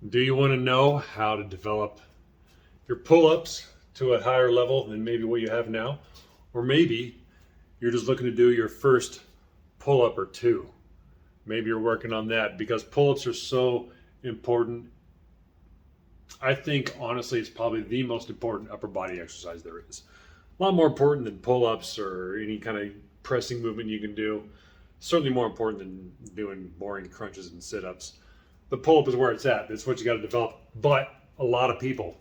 Do you want to know how to develop your pull ups to a higher level than maybe what you have now? Or maybe you're just looking to do your first pull up or two. Maybe you're working on that because pull ups are so important. I think honestly, it's probably the most important upper body exercise there is. A lot more important than pull ups or any kind of pressing movement you can do. Certainly more important than doing boring crunches and sit ups. The pull up is where it's at. That's what you got to develop. But a lot of people,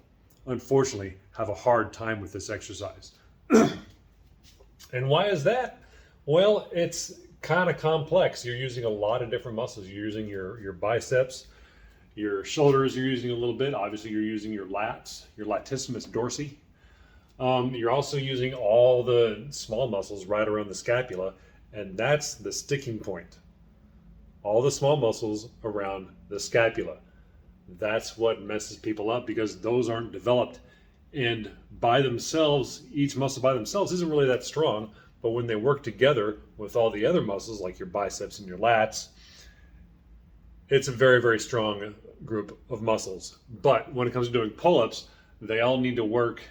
unfortunately, have a hard time with this exercise. And why is that? Well, it's kind of complex. You're using a lot of different muscles. You're using your biceps, your shoulders, you're using a little bit. Obviously, you're using your lats, your latissimus dorsi. You're also using all the small muscles right around the scapula, and that's the sticking point. All the small muscles around the scapula. That's what messes people up because those aren't developed. And by themselves, each muscle by themselves isn't really that strong. But when they work together with all the other muscles, like your biceps and your lats, it's a very, very strong group of muscles. But when it comes to doing pull ups, they all need to work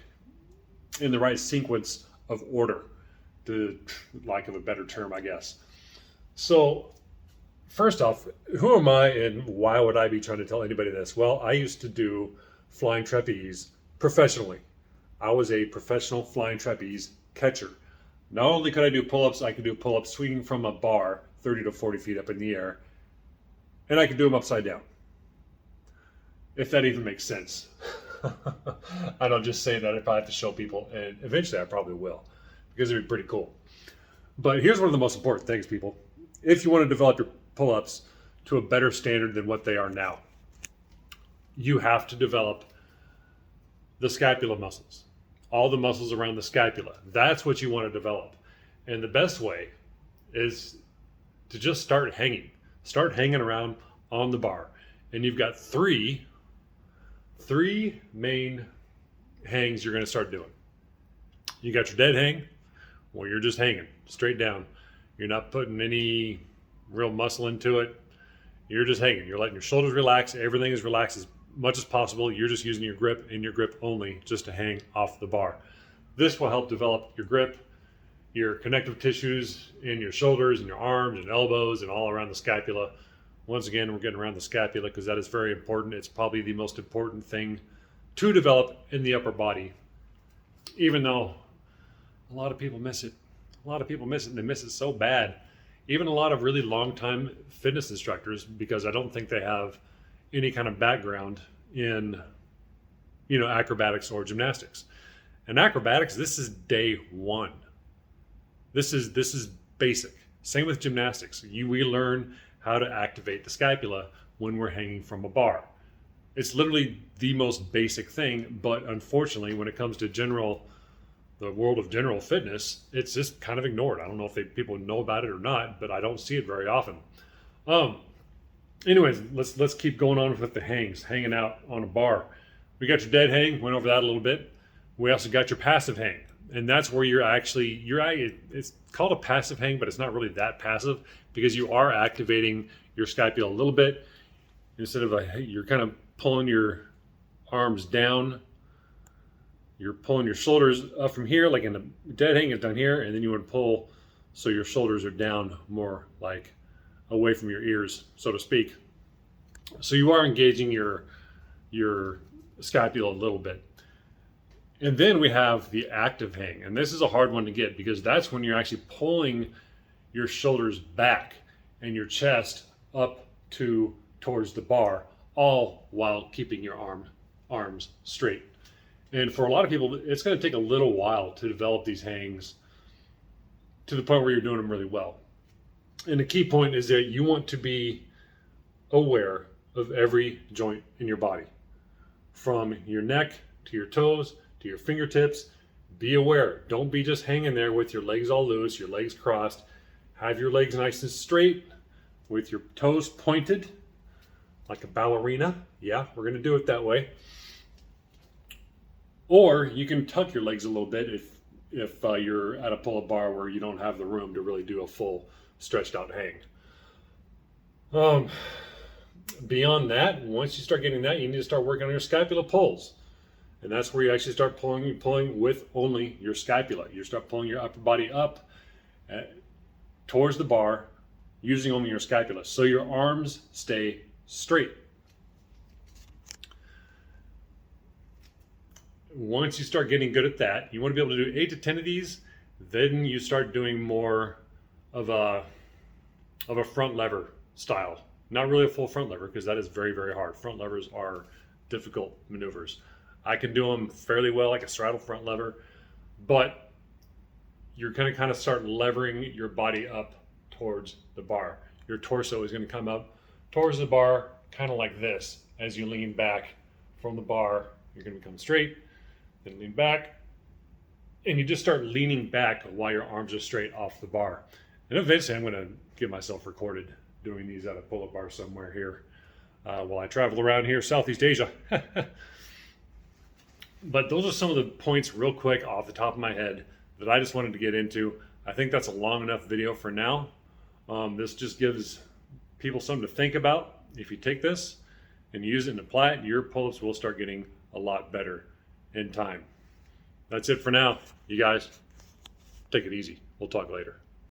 in the right sequence of order, to lack of a better term, I guess. So first off, who am I and why would I be trying to tell anybody this? Well, I used to do flying trapeze professionally. I was a professional flying trapeze catcher. Not only could I do pull ups, I could do pull ups swinging from a bar 30 to 40 feet up in the air, and I could do them upside down. If that even makes sense. I don't just say that if I have to show people, and eventually I probably will, because it'd be pretty cool. But here's one of the most important things, people. If you want to develop your pull ups to a better standard than what they are now, you have to develop the scapular muscles, all the muscles around the scapula. That's what you want to develop. And the best way is to just start hanging. Start hanging around on the bar. And you've got three main hangs you're going to start doing. You got your dead hang, where you're just hanging straight down. You're not putting any real muscle into it. You're just hanging. You're letting your shoulders relax. Everything is relaxed as much as possible. You're just using your grip and your grip only just to hang off the bar. This will help develop your grip, your connective tissues in your shoulders and your arms and elbows and all around the scapula. Once again, we're getting around the scapula because that is very important. It's probably the most important thing to develop in the upper body, even though a lot of people miss it. A lot of people miss it, and they miss it so bad. Even a lot of really long-time fitness instructors, because I don't think they have any kind of background in, acrobatics or gymnastics. And acrobatics, this is day one. This is basic. Same with gymnastics. We learn how to activate the scapula when we're hanging from a bar. It's literally the most basic thing, but unfortunately, when it comes to the world of general fitness, it's just kind of ignored. I don't know if people know about it or not, but I don't see it very often. Anyways, let's keep going on with the hangs, hanging out on a bar. We got your dead hang, went over that a little bit. We also got your passive hang, and that's where it's called a passive hang, but it's not really that passive because you are activating your scapula a little bit. Instead of you're kind of pulling your arms down, you're pulling your shoulders up from here, like in the dead hang is down here, and then you want to pull so your shoulders are down more like away from your ears, so to speak. So you are engaging your scapula a little bit. And then we have the active hang, and this is a hard one to get because that's when you're actually pulling your shoulders back and your chest up towards the bar, all while keeping your arms straight. And for a lot of people, it's going to take a little while to develop these hangs to the point where you're doing them really well. And the key point is that you want to be aware of every joint in your body, from your neck to your toes to your fingertips. Be aware. Don't be just hanging there with your legs all loose, your legs crossed. Have your legs nice and straight with your toes pointed like a ballerina. Yeah, we're going to do it that way. Or you can tuck your legs a little bit if you're at a pull-up bar where you don't have the room to really do a full stretched out hang. Beyond that, once you start getting that, you need to start working on your scapula pulls. And that's where you actually start pulling with only your scapula. You start pulling your upper body up towards the bar using only your scapula. So your arms stay straight. Once you start getting good at that, you want to be able to do 8 to 10 of these. Then you start doing more of a front lever style. Not really a full front lever, because that is very, very hard. Front levers are difficult maneuvers. I can do them fairly well, like a straddle front lever, but you're going to kind of start levering your body up towards the bar. Your torso is going to come up towards the bar, kind of like this. As you lean back from the bar, you're going to come straight, then lean back, and you just start leaning back while your arms are straight off the bar. And eventually I'm going to get myself recorded doing these at a pull-up bar somewhere here while I travel around here, Southeast Asia. But those are some of the points real quick off the top of my head that I just wanted to get into. I think that's a long enough video for now. This just gives people something to think about. If you take this and use it and apply it, your pull-ups will start getting a lot better in time. That's it for now. You guys, take it easy. We'll talk later.